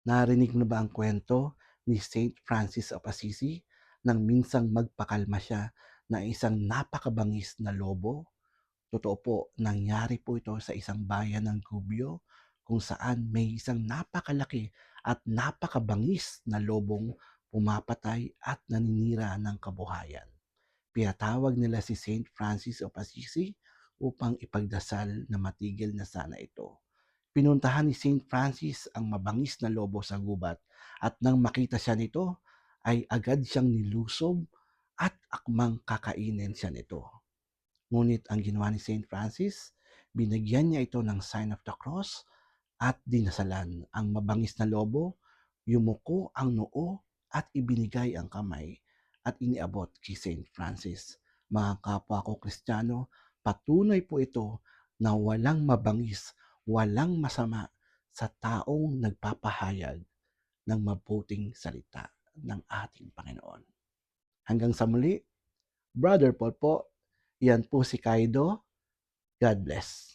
Narinig mo na ba ang kwento ni Saint Francis of Assisi nang minsang magpakalma siya ng isang napakabangis na lobo? Totoo po, nangyari po ito sa isang bayan ng Gubbio kung saan may isang napakalaki at napakabangis na lobong pumapatay at naninira ng kabuhayan. Pinatawag nila si Saint Francis of Assisi upang ipagdasal na matigil na sana ito. Pinuntahan ni Saint Francis ang mabangis na lobo sa gubat at nang makita siya nito ay agad siyang nilusob at akmang kakainin siya nito. Ngunit ang ginawa ni Saint Francis, binigyan niya ito ng sign of the cross at dinasalan ang mabangis na lobo, yumuko ang noo at ibinigay ang kamay at iniabot kay Saint Francis. Mga kapwa ko Kristiyano, patunay po ito na walang mabangis, walang masama sa taong nagpapahayag ng mabuting salita ng ating Panginoon. Hanggang sa muli, Brother Paul po, yan po si Kaido. God bless.